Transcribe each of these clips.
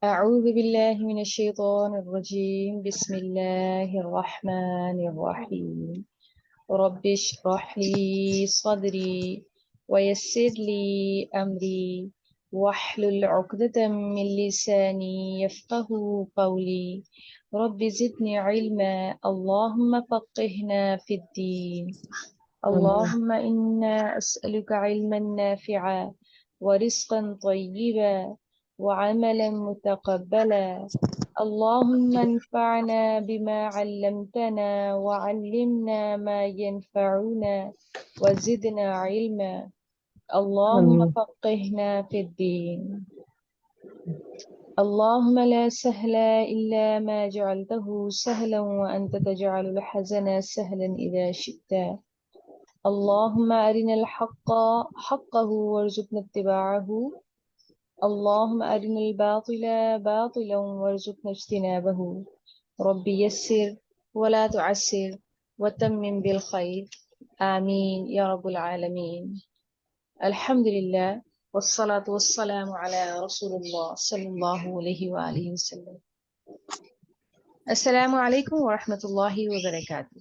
أعوذ بالله من الشيطان الرجيم. بسم الله الرحمن الرحيم. رب اشرح لي صدري ويسر لي أمري واحلل عقدة من لساني يفقه قولي. رب زدني علما، اللهم فقهنا في الدين. اللهم إنا أسألك علما نافعا ورزقا طيبا وعملا متقبلا. اللهم انفعنا بما علمتنا وعلمنا ما ينفعنا وزدنا علما. اللهم آمين. فقهنا في الدين. اللهم لا سهل إلا ما جعلته سهلا وأنت تجعل الحزن سهلا إذا شئت. اللهم أرنا الحق حقه وارزقنا اتباعه. اللهم أرنا الباطل باطلا وارزقنا اجتنابه. ربي يسر ولا تعسر وتمم بالخير. آمين يا رب العالمين. الحمد لله والصلاة والسلام على رسول الله صلى الله عليه وآله وسلم. السلام عليكم ورحمة الله وبركاته.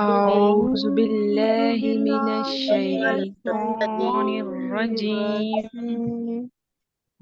أعوذ بالله من الشيطان الرجيم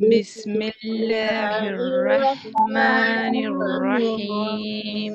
بسم الله الرحمن الرحيم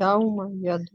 يوم يدعو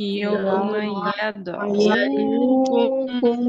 يوم يدعوكم يدعوكم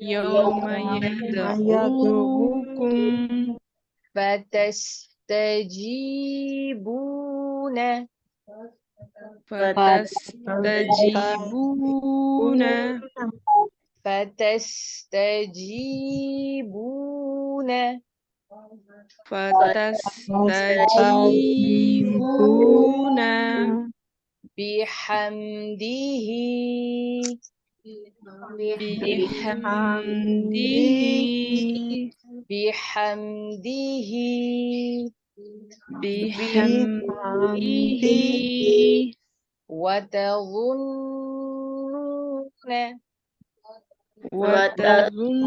يوم يدعوكم فتستجيبون فتستجيبون فتستجيبون فتستجيبون بحمده بحمده بحمده بحمده وتظنون وتظنون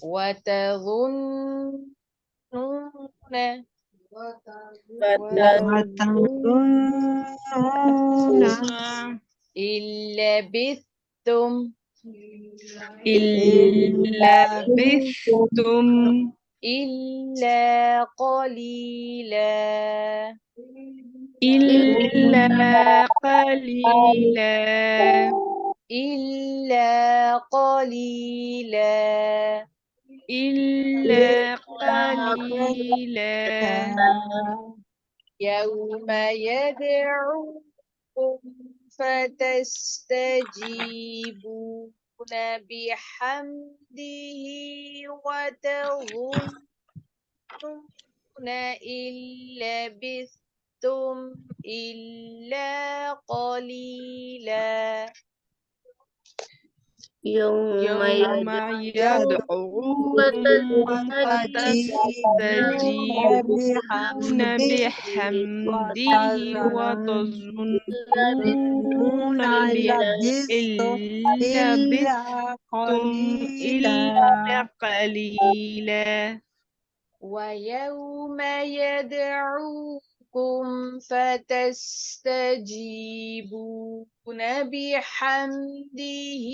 وتظنون إن لبثتم إن لبثتم إلا قليلا إلا قليلا إلا قليلا إلا قليلا يوم يدعوكم فتستجيبون بحمده وتظنون إن لبثتم إلا قليلا يوم يدعوكم فتستجيبون بحمده وتظنون إن لبثتم إلا قليلا ويوم يدعوكم فتستجيبون بحمده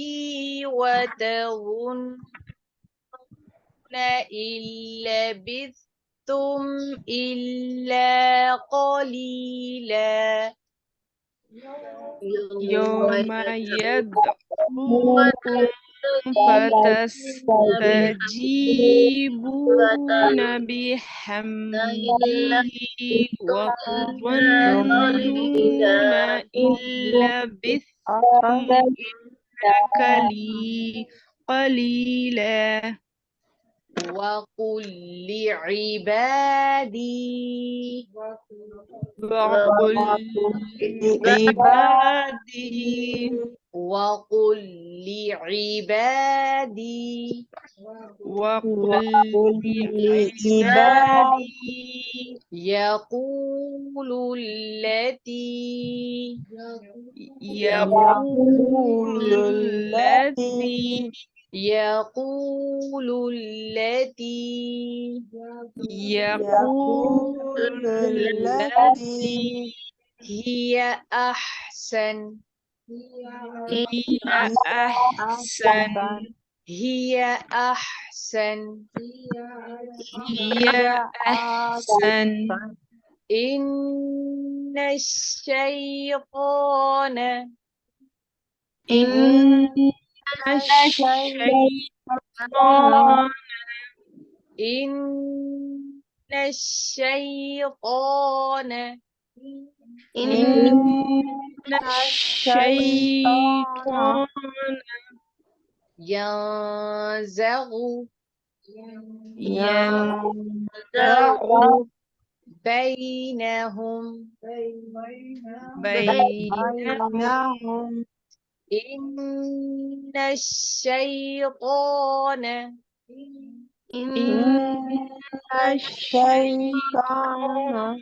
وتظنون إن لبثتم إلا قليلا يوم يدعوكم فتستجيبون بحمده وتظنون إن لبثتم قليلا وقل لعبادي وقل لعبادي وقل لعبادي وقل لعبادي يقول التي يقول التي يقول التي يقول التي هي أحسن هي أحسن هي أحسن هي أحسن إن الشيطان إن الشيطان إن الشيطان إن الشيطان ينزغ ينزغ بينهم بينهم إن الشيطان إن الشيطان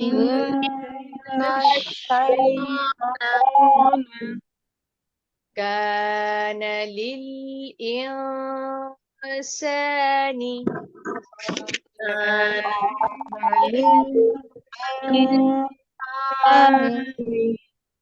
إن الشيطان كان للإنسان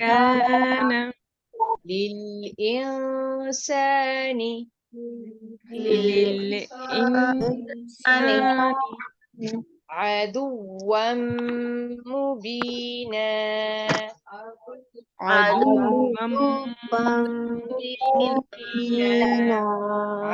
كان للإنسان للإنسان عدوا مبينا عدوا مبينا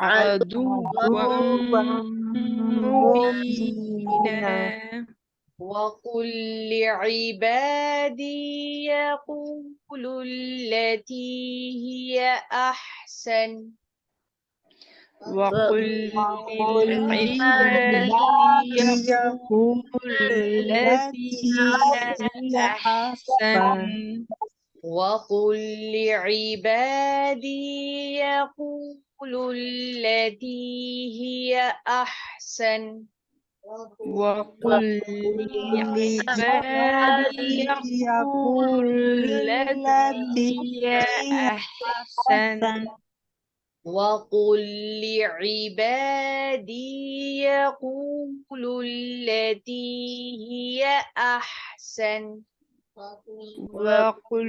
عدوا مبينا وقل لعبادي يقولوا التي هي أحسن وقل للعباد يقول التي هي أحسن وقل لعبادي يقولوا التي هي أحسن وقل لعبادي يقول التي هي أحسن وقل لعبادي يقولوا التي هي أحسن وقل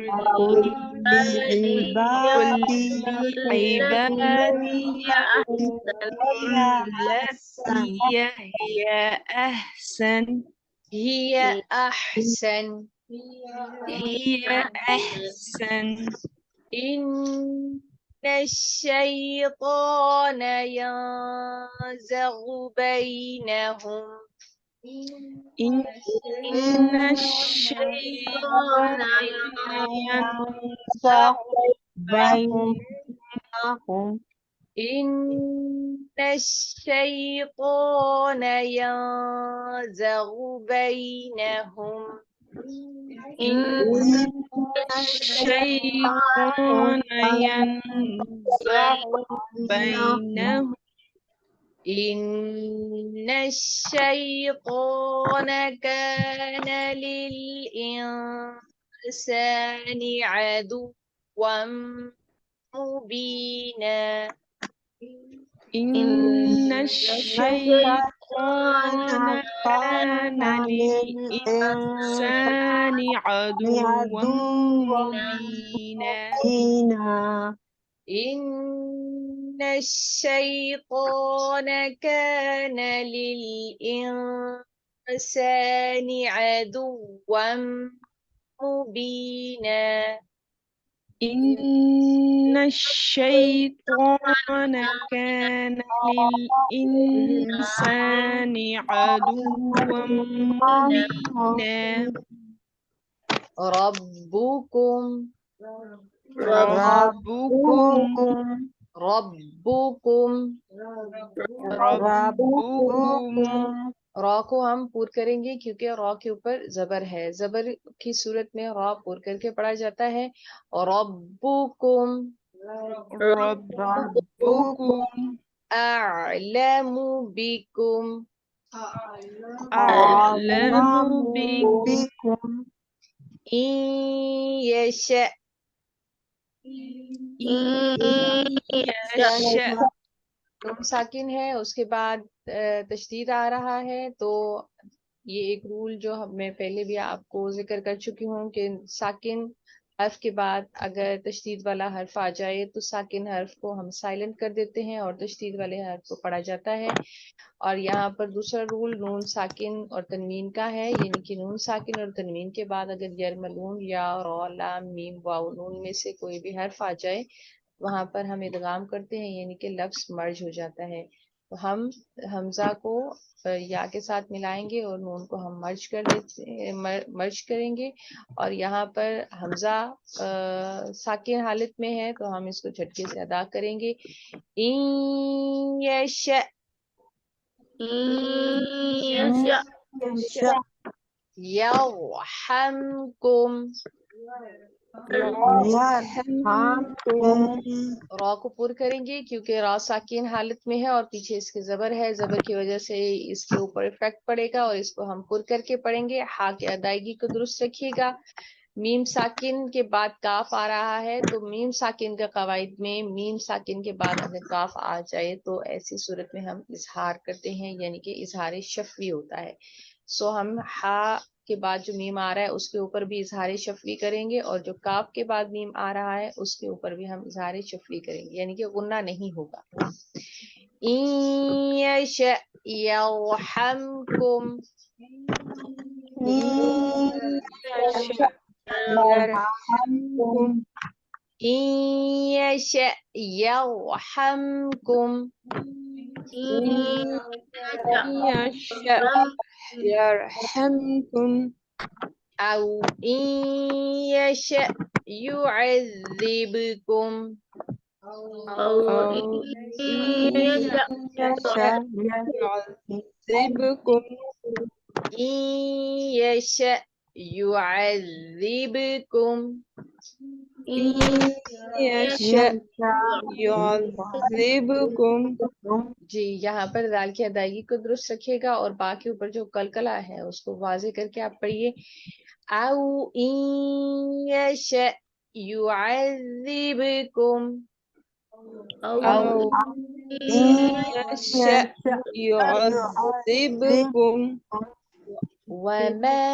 لعبادي يقول التي هي أحسن هي أحسن هي أحسن إن الشيطان ينزغ بينهم إن الشيطان ينزغ بينهم إن الشيطان ينزغ بينهم إن الشيطان ينزع بينهم إن الشيطان كان للإنسان عدوا مبينا إن الشيطان كان للإنسان عدوا مبينا إن الشيطان كان للإنسان عدوا مبينا إن الشيطان كان للإنسان عدوا مبينا ربكم را کو ہم پور کریں گے کیونکہ را کے اوپر زبر ہے. زبر کی صورت میں را پور کر کے پڑھا جاتا ہے. ربکم اعلم بکم أعلم بكم ان یشأ يشاء نون ساکن ہے اس کے بعد تشدید آ رہا ہے. تو یہ ایک رول جو میں پہلے بھی آپ کو ذکر کر چکی ہوں کہ ساکن حرف کے بعد اگر تشدید والا حرف آ جائے تو ساکن حرف کو ہم سائلنٹ کر دیتے ہیں اور تشدید والے حرف کو پڑھا جاتا ہے. اور یہاں پر دوسرا رول نون ساکن اور تنوین کا ہے، یعنی کہ نون ساکن اور تنوین کے بعد اگر یرملون یا را لام میم واو نون میں سے کوئی بھی حرف آ جائے وہاں پر ہم ادغام کرتے ہیں، یعنی کہ لفظ مرج ہو جاتا ہے. تو ہم حمزہ کو یا کے ساتھ ملائیں گے اور نون کو ہم مرج کریں گے. اور یہاں پر حمزہ ساکن حالت میں ہے تو ہم اس کو جھٹکے سے ادا کریں گے. ان یشأ یرحمکم را کو پر کریں گے کیونکہ را ساکن حالت میں ہے اور پیچھے اس کے زبر ہے. زبر کی وجہ سے اس کے اوپر افیکٹ پڑے گا اور اس کو ہم پر کر کے پڑھیں گے. ہا کی ادائیگی کو درست رکھیے گا. میم ساکن کے بعد کاف آ رہا ہے تو میم ساکن کا قواعد میں میم ساکن کے بعد اگر کاف آ جائے تو ایسی صورت میں ہم اظہار کرتے ہیں، یعنی کہ اظہار شفوی ہوتا ہے. سو ہم ہا کے بعد جو میم آ رہا ہے اس کے اوپر بھی اظہار شفوی کریں گے اور جو کاف کے بعد میم آ رہا ہے اس کے اوپر بھی ہم اظہار شفوی کریں گے، یعنی کہ غنہ نہیں ہوگا. ان یشأ یرحمکم يرحمكم ان یشأ یرحمکم يشاء يرحمكم او ان یشأ یعذبکم أو يشاء يعذبكم ان یشأ یعذبکم يشاء يعذبكم. جی یہاں پر دال کی ادائیگی کو درست رکھیے گا اور با کے اوپر جو کلکلا ہے اس کو واضح کر کے آپ پڑھیے. او ان یشأ یعذبکم أو يشاء يعذبكم وما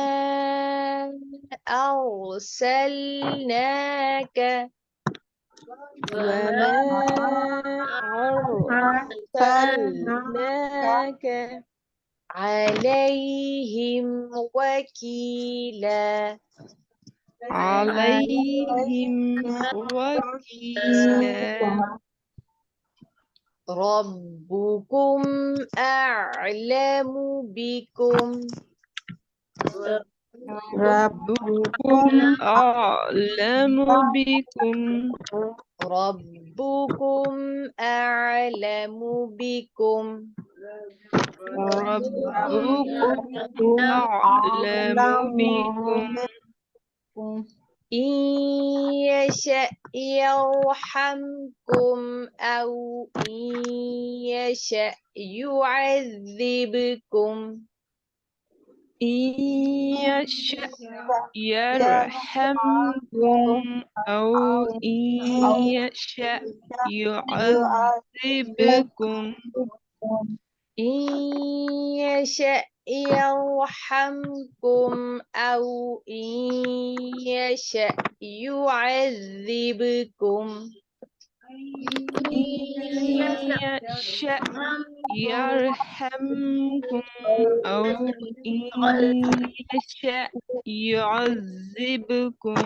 أرسلناك وما أرسلناك عليهم وكيلا عليهم وكيلا. ربكم أعلم بكم ربكم أعلم بكم ربكم وربكم أعلم بكم ربكم أعلم بكم إن يشأ يرحمكم أو إن يشأ يعذبكم إن يشأ يرحمكم أو إن يشأ يعذبكم إن يشأ يرحمكم أو إن يشأ يعذبكم إن يشأ يرحمكم أو إن يشأ يعذبكم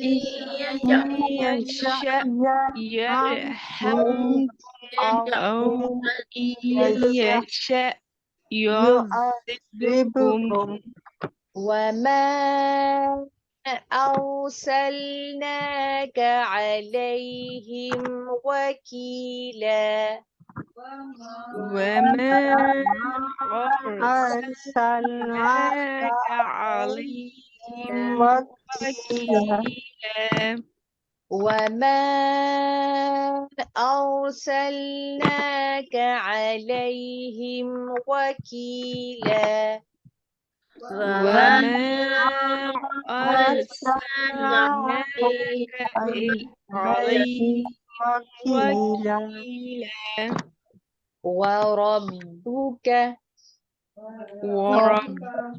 إن يشأ يرحمكم أو إن يشأ يعذبكم وما أرسلناك عليهم وكيلا وما أرسلناك عليهم وكيلا وما أرسلناك عليهم وكيلا وما أرسلناك عليهم وكيلا وربك وربك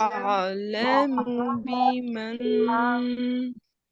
أعلم بمن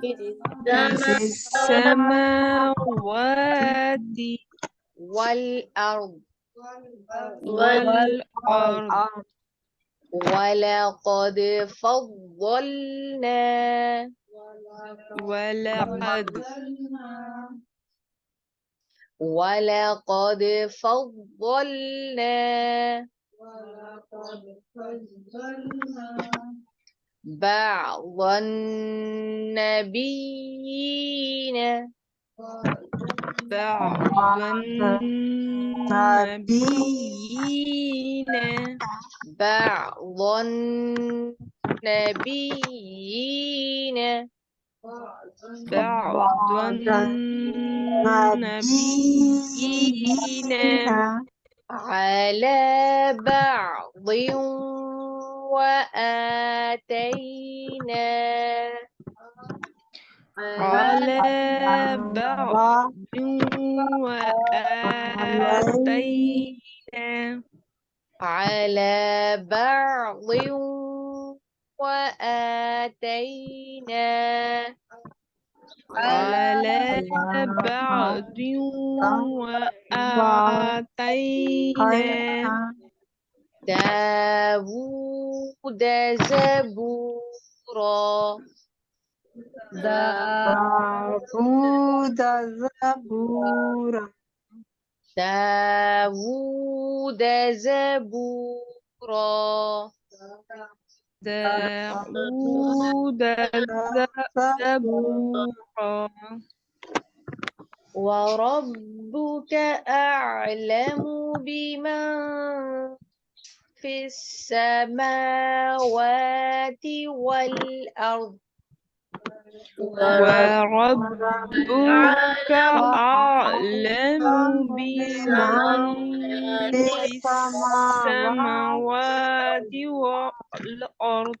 في السماوات والأرض والأرض ولقد فضلنا ولقد ولقد فضلنا بعض النبيين بعض النبيين بعض النبيين بعض النبيين على بعض وآتينا على بعض وآتينا على بعض وآتينا على بعض وآتينا داود زبورا داود زبورا داود زبورا داود زبورا وربك أعلم بمن في السماوات والأرض وربك أعلم بمن في السماوات والأرض.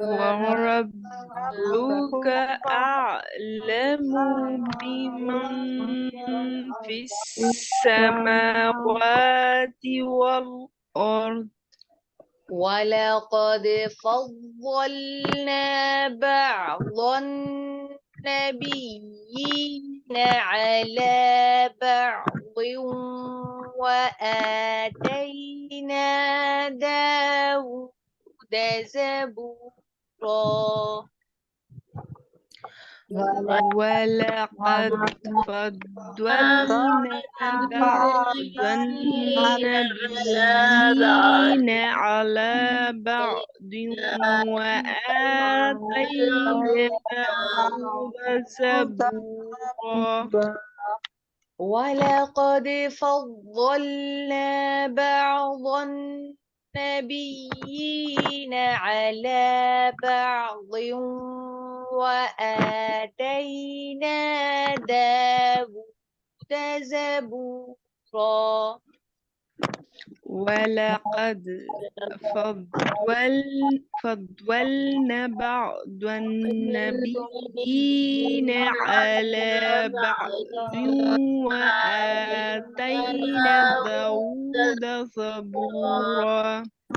وربك أعلم بمن في السماوات والأرض. ولقد فضلنا بعض النبيين على بعض وآتينا داود زبورا. ولقد فضلنا بعض النبيين على بعض وآتينا داود زبورا. ولقد فضلنا بعض النبيين على بعض وآتينا داود زبورا. ولقد فضلنا بعض النبيين على بعض وآتينا داود زبورا.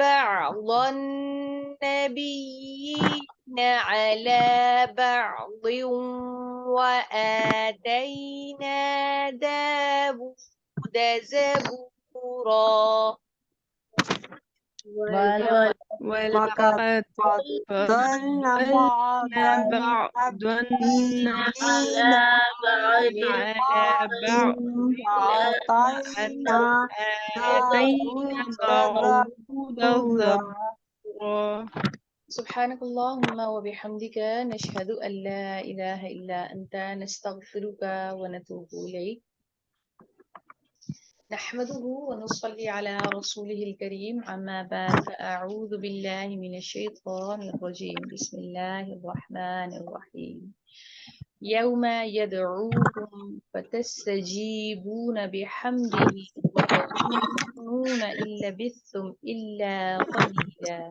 بعض النبيين على بعض وآتينا داود زبورا. ولقد فضلنا بعض النبيين على بعض وآتينا داود زبورا. سبحانك اللهم وبحمدك نشهد أن لا إله إلا أنت نستغفرك ونتوب إليك. نحمده ونصلي على رسوله الكريم. أما بعد فأعوذ بالله من الشيطان الرجيم. بسم الله الرحمن الرحيم. يوم يدعوكم فتستجيبون بحمده وتظنون إن لبثتم إلا قليلا.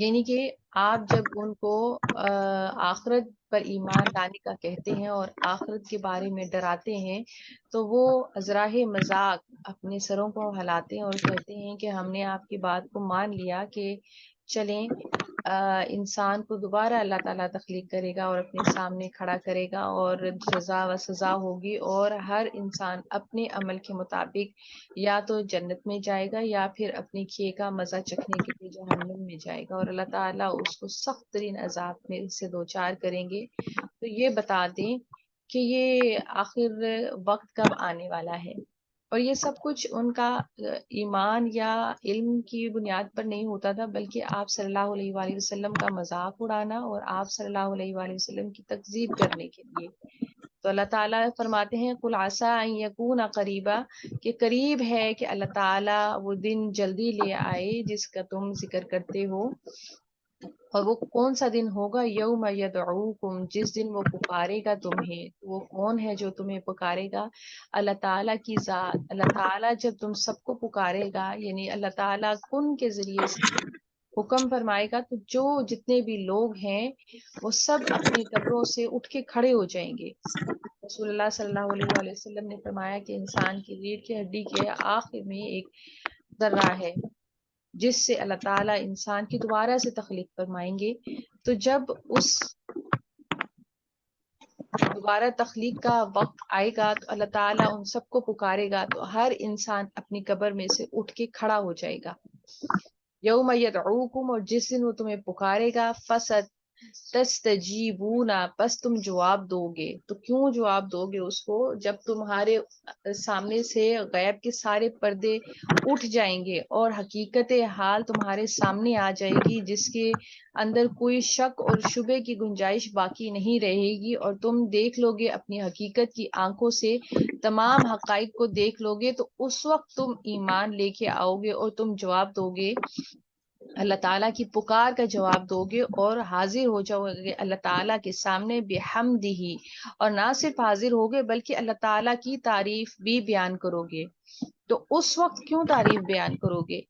یعنی کہ آپ جب ان کو آخرت پر ایمان لانے کا کہتے ہیں اور آخرت کے بارے میں ڈراتے ہیں تو وہ ازراہ مذاق اپنے سروں کو ہلاتے ہیں اور کہتے ہیں کہ ہم نے آپ کی بات کو مان لیا کہ چلیں انسان کو دوبارہ اللہ تعالیٰ تخلیق کرے گا اور اپنے سامنے کھڑا کرے گا اور جزا و سزا ہوگی اور ہر انسان اپنے عمل کے مطابق یا تو جنت میں جائے گا یا پھر اپنے کیے کا مزہ چکھنے کے لیے جہنم میں جائے گا اور اللہ تعالیٰ اس کو سخت ترین عذاب میں سے دوچار کریں گے. تو یہ بتا دیں کہ یہ آخر وقت کب آنے والا ہے. اور یہ سب کچھ ان کا ایمان یا علم کی بنیاد پر نہیں ہوتا تھا بلکہ آپ صلی اللہ علیہ وآلہ وسلم کا مذاق اڑانا اور آپ صلی اللہ علیہ وآلہ وسلم کی تکذیب کرنے کے لیے. تو اللہ تعالیٰ فرماتے ہیں قل عسیٰ ان یکون قریبا کہ قریب ہے کہ اللہ تعالیٰ وہ دن جلدی لے آئے جس کا تم ذکر کرتے ہو. اور وہ کون سا دن ہوگا؟ یوم یدعوکم جس دن وہ پکارے گا تمہیں. وہ کون ہے جو تمہیں پکارے گا؟ اللہ تعالیٰ کی ذات. اللہ تعالیٰ جب تم سب کو پکارے گا یعنی اللہ تعالیٰ کن کے ذریعے سے حکم فرمائے گا تو جو جتنے بھی لوگ ہیں وہ سب اپنی قبروں سے اٹھ کے کھڑے ہو جائیں گے. رسول اللہ صلی اللہ علیہ وآلہ وسلم نے فرمایا کہ انسان کی ریڑھ کی ہڈی کے آخر میں ایک ذرہ ہے جس سے اللہ تعالیٰ انسان کی دوبارہ سے تخلیق فرمائیں گے. تو جب اس دوبارہ تخلیق کا وقت آئے گا تو اللہ تعالیٰ ان سب کو پکارے گا تو ہر انسان اپنی قبر میں سے اٹھ کے کھڑا ہو جائے گا. یوم یدعوکم اور جس دن وہ تمہیں پکارے گا تستجیبون پس تم جواب دو گے. تو کیوں جواب دو گے اس کو؟ جب تمہارے سامنے سے غیب کے سارے پردے اٹھ جائیں گے اور حقیقت حال تمہارے سامنے آ جائے گی جس کے اندر کوئی شک اور شبے کی گنجائش باقی نہیں رہے گی اور تم دیکھ لو گے اپنی حقیقت کی آنکھوں سے تمام حقائق کو دیکھ لو گے. تو اس وقت تم ایمان لے کے آؤ گے اور تم جواب دو گے اللہ تعالیٰ کی پکار کا جواب دو گے اور حاضر ہو جاؤ گے اللہ تعالیٰ کے سامنے بحمدہ. اور نہ صرف حاضر ہوگے بلکہ اللہ تعالیٰ کی تعریف بھی بیان کرو گے. تو اس وقت کیوں تعریف بیان کرو گے؟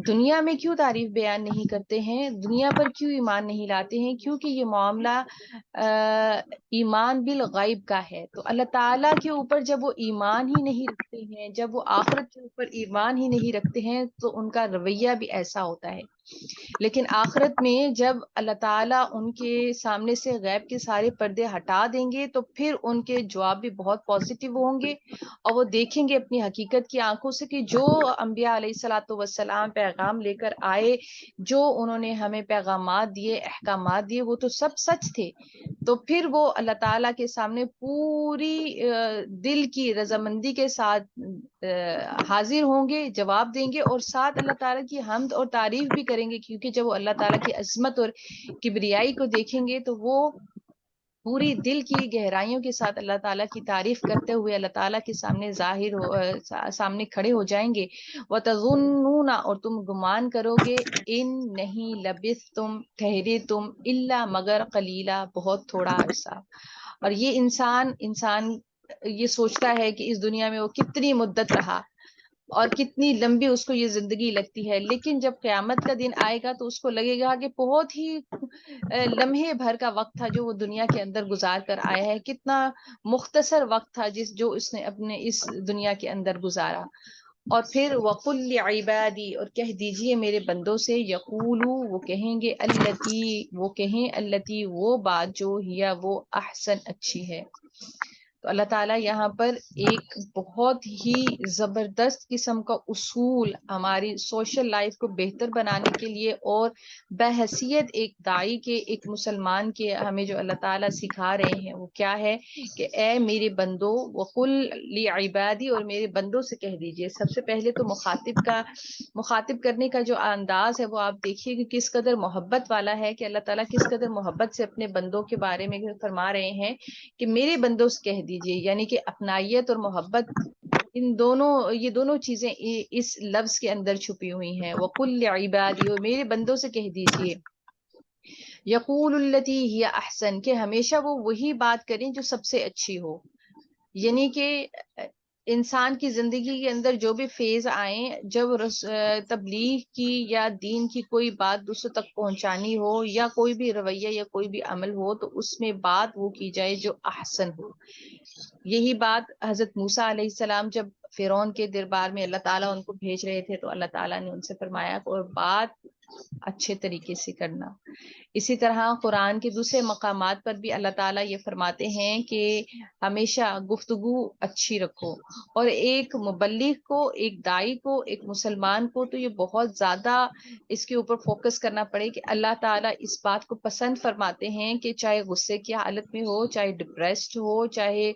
دنیا میں کیوں تعریف بیان نہیں کرتے ہیں؟ دنیا پر کیوں ایمان نہیں لاتے ہیں؟ کیونکہ یہ معاملہ ایمان بالغیب کا ہے. تو اللہ تعالیٰ کے اوپر جب وہ ایمان ہی نہیں رکھتے ہیں، جب وہ آخرت کے اوپر ایمان ہی نہیں رکھتے ہیں تو ان کا رویہ بھی ایسا ہوتا ہے. لیکن آخرت میں جب اللہ تعالیٰ ان کے سامنے سے غیب کے سارے پردے ہٹا دیں گے تو پھر ان کے جواب بھی بہت پازیٹیو ہوں گے اور وہ دیکھیں گے اپنی حقیقت کی آنکھوں سے کہ جو انبیاء علیہ الصلاۃ والسلام پیغام لے کر آئے، جو انہوں نے ہمیں پیغامات دیے، احکامات دیے، وہ تو سب سچ تھے. تو پھر وہ اللہ تعالیٰ کے سامنے پوری دل کی رضامندی کے ساتھ حاضر ہوں گے، جواب دیں گے اور ساتھ اللہ تعالیٰ کی حمد اور تعریف بھی کریں گے. کیونکہ جب وہ اللہ تعالیٰ کی عظمت اور کبریائی کو دیکھیں گے تو وہ پوری دل کی گہرائیوں کے ساتھ اللہ تعالیٰ کی تعریف کرتے ہوئے اللہ تعالیٰ کے سامنے سامنے کھڑے ہو جائیں گے. وَتَظُنُّونَ اور تم گمان کرو گے ان نہیں لبثتم ٹھہرے تم الا مگر قلیلا بہت تھوڑا عرصہ. اور یہ انسان یہ سوچتا ہے کہ اس دنیا میں وہ کتنی مدت رہا اور کتنی لمبی اس کو یہ زندگی لگتی ہے. لیکن جب قیامت کا دن آئے گا تو اس کو لگے گا کہ بہت ہی لمحے بھر کا وقت تھا جو وہ دنیا کے اندر گزار کر آیا ہے. کتنا مختصر وقت تھا جو اس نے اپنے اس دنیا کے اندر گزارا. اور پھر وَقُلْ لِعِبَادِي اور کہہ دیجئے میرے بندوں سے یقولو وہ کہیں گے التی وہ بات جو ہیا وہ احسن اچھی ہے. تو اللہ تعالیٰ یہاں پر ایک بہت ہی زبردست قسم کا اصول ہماری سوشل لائف کو بہتر بنانے کے لیے اور بحیثیت ایک داعی کے، ایک مسلمان کے ہمیں جو اللہ تعالیٰ سکھا رہے ہیں وہ کیا ہے کہ اے میرے بندو وقل لعبادی اور میرے بندوں سے کہہ دیجئے. سب سے پہلے تو مخاطب کرنے کا جو انداز ہے وہ آپ دیکھیے کہ کس قدر محبت والا ہے، کہ اللہ تعالیٰ کس قدر محبت سے اپنے بندوں کے بارے میں فرما رہے ہیں کہ میرے بندوں سے کہہ دیجئے. یعنی کہ اپنائیت اور محبت یہ دونوں چیزیں اس لفظ کے اندر چھپی ہوئی ہیں. وَقُلْ لِعِبَادِي اور میرے بندوں سے کہہ دیجئے یقول التی ہی احسن کہ ہمیشہ وہ وہی بات کریں جو سب سے اچھی ہو. یعنی کہ انسان کی زندگی کے اندر جو بھی فیز آئیں، جب تبلیغ کی یا دین کی کوئی بات دوسروں تک پہنچانی ہو یا کوئی بھی رویہ یا کوئی بھی عمل ہو تو اس میں بات وہ کی جائے جو احسن ہو. یہی بات حضرت موسیٰ علیہ السلام جب فرعون کے دربار میں اللہ تعالیٰ ان کو بھیج رہے تھے تو اللہ تعالیٰ نے ان سے فرمایا اور بات اچھے طریقے سے کرنا. اسی طرح قرآن کے دوسرے مقامات پر بھی اللہ تعالیٰ یہ فرماتے ہیں کہ ہمیشہ گفتگو اچھی رکھو. اور ایک مبلغ کو، ایک داعی کو، ایک مسلمان کو تو یہ بہت زیادہ اس کے اوپر فوکس کرنا پڑے کہ اللہ تعالیٰ اس بات کو پسند فرماتے ہیں کہ چاہے غصے کی حالت میں ہو، چاہے ڈپریسڈ ہو، چاہے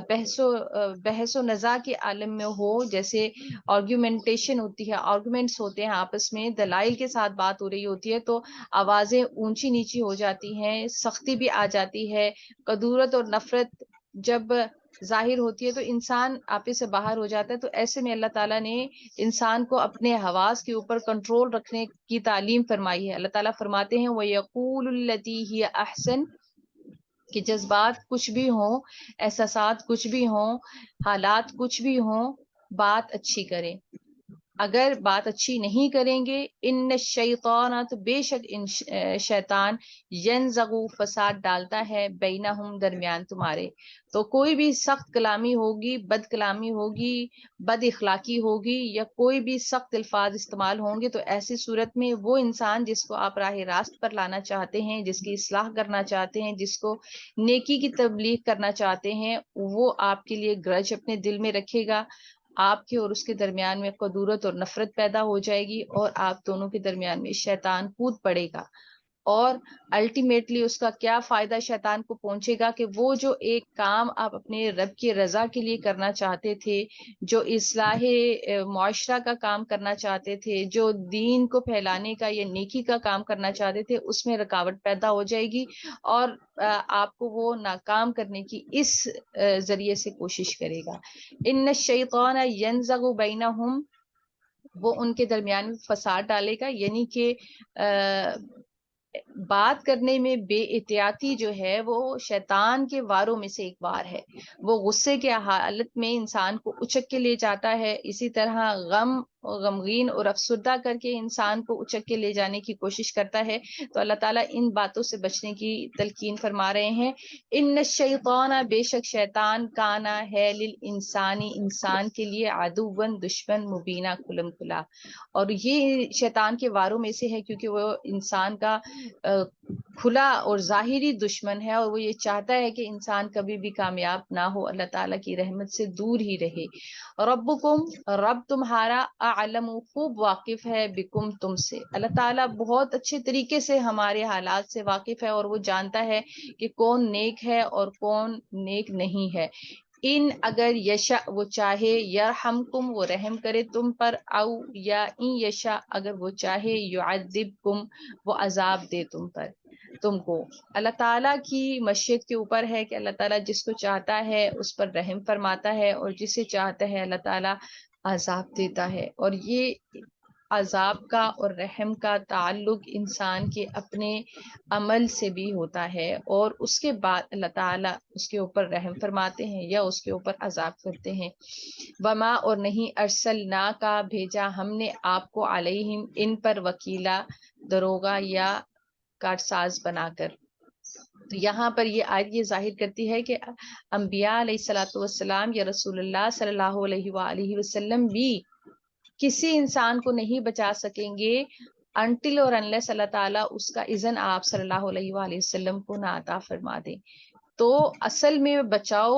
بحث و نزاع کے عالم میں ہو، جیسے آرگیومنٹیشن ہوتی ہے، آرگومنٹس ہوتے ہیں آپس میں، دلائل کے ساتھ بات ہو رہی ہوتی ہے تو آوازیں اونچی نیچی ہو جاتی ہیں، سختی بھی آ جاتی ہے، کدورت اور نفرت جب ظاہر ہوتی ہے تو انسان آپے سے باہر ہو جاتا ہے. تو ایسے میں اللہ تعالیٰ نے انسان کو اپنے حواس کے اوپر کنٹرول رکھنے کی تعلیم فرمائی ہے. اللہ تعالیٰ فرماتے ہیں وَيَقُولُ الَّتِي هِيَ أَحْسَنُ، کہ جذبات کچھ بھی ہوں، احساسات کچھ بھی ہوں، حالات کچھ بھی ہوں، بات اچھی کریں. اگر بات اچھی نہیں کریں گے، ان الشیطان، تو بے شک شیطان ینزغ، فساد ڈالتا ہے، بینہم، درمیان تمہارے. تو کوئی بھی سخت کلامی ہوگی، بد کلامی ہوگی، بد اخلاقی ہوگی یا کوئی بھی سخت الفاظ استعمال ہوں گے تو ایسی صورت میں وہ انسان جس کو آپ راہ راست پر لانا چاہتے ہیں، جس کی اصلاح کرنا چاہتے ہیں، جس کو نیکی کی تبلیغ کرنا چاہتے ہیں، وہ آپ کے لیے گرج اپنے دل میں رکھے گا. آپ کے اور اس کے درمیان میں کدورت اور نفرت پیدا ہو جائے گی اور آپ دونوں کے درمیان میں شیطان کود پڑے گا. اور الٹیمیٹلی اس کا کیا فائدہ شیطان کو پہنچے گا کہ وہ جو ایک کام آپ اپنے رب کی رضا کے لیے کرنا چاہتے تھے، جو اصلاح معاشرہ کا کام کرنا چاہتے تھے، جو دین کو پھیلانے کا یا نیکی کا کام کرنا چاہتے تھے، اس میں رکاوٹ پیدا ہو جائے گی اور آپ کو وہ ناکام کرنے کی اس ذریعے سے کوشش کرے گا. ان الشیطان ینزغ بینہم، وہ ان کے درمیان میں فساد ڈالے گا، یعنی کہ بات کرنے میں بے احتیاطی جو ہے وہ شیطان کے واروں میں سے ایک وار ہے. وہ غصے کے حالت میں انسان کو اچک کے لے جاتا ہے، اسی طرح غمگین اور افسردہ کر کے انسان کو اچک کے لے جانے کی کوشش کرتا ہے. تو اللہ تعالیٰ ان باتوں سے بچنے کی تلقین فرما رہے ہیں. ان الشیطان، بے شک شیطان، کانا ہے، للانسانی، انسان کے لیے، عدوًا، دشمن، مبینہ، کھلم کھلا. اور یہ شیطان کے واروں میں سے ہے کیونکہ وہ انسان کا کھلا اور ظاہری دشمن ہے اور وہ یہ چاہتا ہے کہ انسان کبھی بھی کامیاب نہ ہو، اللہ تعالیٰ کی رحمت سے دور ہی رہے. ربکم، رب تمہارا، اعلم، خوب واقف ہے، بکم، تم سے. اللہ تعالیٰ بہت اچھے طریقے سے ہمارے حالات سے واقف ہے اور وہ جانتا ہے کہ کون نیک ہے اور کون نیک نہیں ہے. ان، اگر یشا، وہ چاہے، یرحمکم، وہ رحم کرے تم پر، او، یا ان یشا، اگر وہ چاہے، یعذبکم، وہ عذاب دے تم کو. اللہ تعالیٰ کی مشیت کے اوپر ہے کہ اللہ تعالیٰ جس کو چاہتا ہے اس پر رحم فرماتا ہے اور جسے چاہتا ہے اللہ تعالیٰ عذاب دیتا ہے. اور یہ عذاب کا اور رحم کا تعلق انسان کے اپنے عمل سے بھی ہوتا ہے اور اس کے بعد اللہ تعالیٰ اس کے اوپر رحم فرماتے ہیں یا اس کے اوپر عذاب کرتے ہیں. وما، اور نہیں، ارسلنا کا، بھیجا ہم نے آپ کو، علیہم، ان پر، وکیلا، دروغہ یا کارساز بنا کر. تو یہاں پر یہ آیت یہ ظاہر کرتی ہے کہ انبیاء علیہ الصلوۃ والسلام یا رسول اللہ صلی اللہ علیہ وآلہ وسلم بھی کسی انسان کو نہیں بچا سکیں گے انٹل اور انلیس اللہ تعالیٰ اس کا اذن آپ صلی اللہ علیہ وآلہ وسلم کو نہ عطا فرما دے. تو اصل میں بچاؤ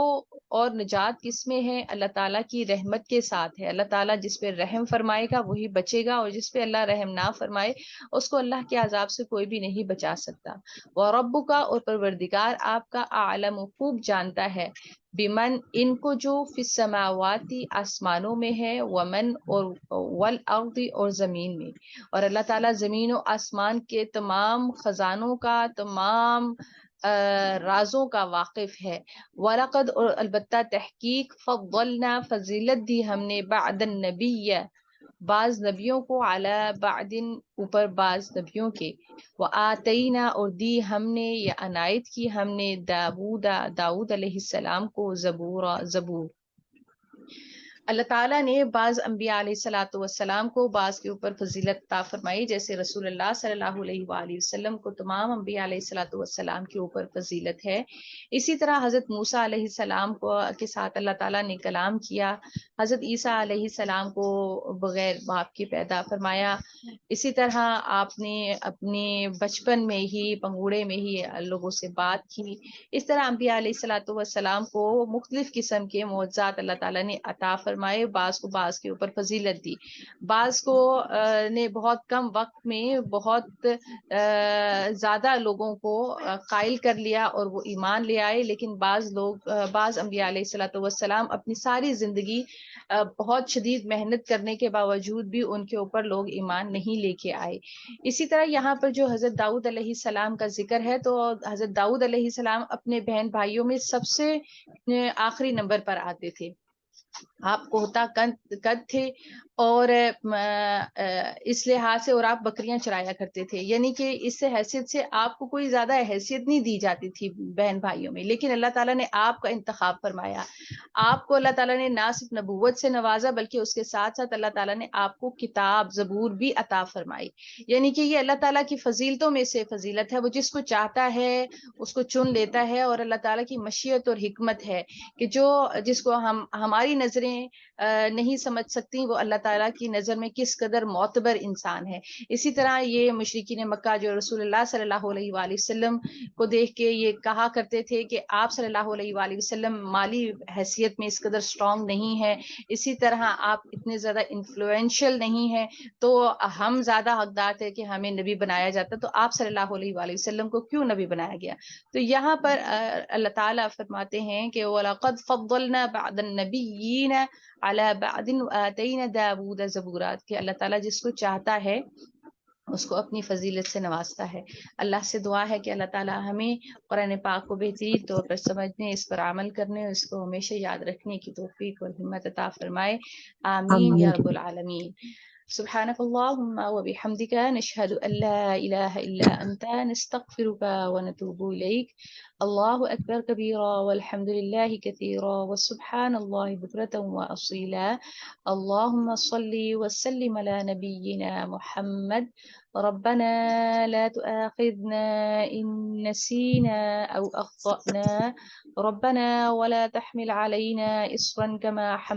اور نجات کس میں ہے؟ اللہ تعالیٰ کی رحمت کے ساتھ ہے. اللہ تعالیٰ جس پہ رحم فرمائے گا وہی بچے گا اور جس پہ اللہ رحم نہ فرمائے اس کو اللہ کے عذاب سے کوئی بھی نہیں بچا سکتا. وَرَبُّكَ، اور پروردگار آپ کا، عالم، خوب جانتا ہے، بمن، ان کو، جو فی السماوات، آسمانوں میں ہے، ومن، اور والارض، اور زمین میں. اور اللہ تعالیٰ زمین و آسمان کے تمام خزانوں کا، تمام رازوں کا واقف ہے. وَلَقَدْ، اور البتہ تحقیق، فضلنا، فضیلت دی ہم نے، بعد النبی، بعض نبیوں کو، علی بعد، اوپر بعض نبیوں کے. وآتینا، اور دی ہم نے یا عنایت کی ہم نے، داؤد علیہ السلام کو، زبور. اللہ تعالیٰ نے بعض انبیاء علیہ الصلاۃ والسلام کو بعض کے اوپر فضیلت عطا فرمائی، جیسے رسول اللہ صلی اللہ علیہ وآلہ وسلم کو تمام انبیاء علیہ الصلاۃ والسلام کے اوپر فضیلت ہے۔ اسی طرح حضرت موسیٰ علیہ السلام کو کے ساتھ اللہ تعالیٰ نے کلام کیا، حضرت عیسیٰ علیہ السلام کو بغیر باپ کے پیدا فرمایا، اسی طرح آپ نے اپنے بچپن میں ہی پنگوڑے میں ہی لوگوں سے بات کی۔ اس طرح انبیاء علیہ الصلاۃ والسلام کو مختلف قسم کے معجزات اللہ تعالیٰ نے عطا فرمائے، بعض کو بعض کے اوپر فضیلت دی، بعض کو نے بہت کم وقت میں بہت زیادہ لوگوں کو قائل کر لیا اور وہ ایمان لے آئے، لیکن بعض انبیاء علیہ الصلاۃ والسلام اپنی ساری زندگی بہت شدید محنت کرنے کے باوجود بھی ان کے اوپر لوگ ایمان نہیں لے کے آئے۔ اسی طرح یہاں پر جو حضرت داؤد علیہ السلام کا ذکر ہے، تو حضرت داؤد علیہ السلام اپنے بہن بھائیوں میں سب سے آخری نمبر پر آتے تھے۔ آپ کوہتا قد تھے اور اس لحاظ سے، اور آپ بکریاں چرایا کرتے تھے، یعنی کہ اس سے حیثیت سے آپ کو کوئی زیادہ حیثیت نہیں دی جاتی تھی بہن بھائیوں میں، لیکن اللہ تعالیٰ نے آپ کا انتخاب فرمایا۔ آپ کو اللہ تعالیٰ نے نہ صرف نبوت سے نوازا، بلکہ اس کے ساتھ ساتھ اللہ تعالیٰ نے آپ کو کتاب زبور بھی عطا فرمائی، یعنی کہ یہ اللہ تعالیٰ کی فضیلتوں میں سے فضیلت ہے۔ وہ جس کو چاہتا ہے اس کو چن لیتا ہے، اور اللہ تعالیٰ کی مشیت اور حکمت ہے کہ جس کو ہماری نظریں نہیں سمجھ سکتی، وہ اللہ تعالیٰ کی نظر میں کس قدر معتبر انسان ہے۔ اسی طرح یہ مشرکین مکہ جو رسول اللہ صلی اللہ علیہ وآلہ وسلم کو دیکھ کے یہ کہا کرتے تھے کہ آپ صلی اللہ علیہ وآلہ وسلم مالی حیثیت میں اس قدر اسٹرانگ نہیں ہے، اسی طرح آپ اتنے زیادہ انفلوئنشل نہیں ہیں، تو ہم زیادہ حقدار تھے کہ ہمیں نبی بنایا جاتا، تو آپ صلی اللہ علیہ وآلہ وسلم کو کیوں نبی بنایا گیا؟ تو یہاں پر اللہ تعالیٰ فرماتے ہیں کہ وَلَقَدْ فَضَّلْنَا بَعْضَ النَّبِيِّينَ عَلَى بَعْضٍ وَآتَيْنَا دَاوُودَ زَبُورًا، کہ اللہ تعالیٰ جس کو چاہتا ہے اس کو اپنی فضیلت سے نوازتا ہے۔ اللہ سے دعا ہے کہ اللہ تعالیٰ ہمیں قرآن پاک کو بہترین طور پر سمجھنے، اس پر عمل کرنے، اس کو ہمیشہ یاد رکھنے کی توفیق اور ہمت عطا فرمائے۔ آمین یا رب العالمین۔ سبحانك اللهم وبحمدك نشهد أن لا إله إلا أنت نستغفرك ونتوب إليك. الله أكبر كبيرا والحمد لله كثيرا وسبحان الله بكرة وأصيلا. اللهم صل وسلم على نبينا محمد. ربنا لا تؤاخذنا إن نسينا أو أخطأنا، ربنا ولا تحمل علينا إصرا كما حملنا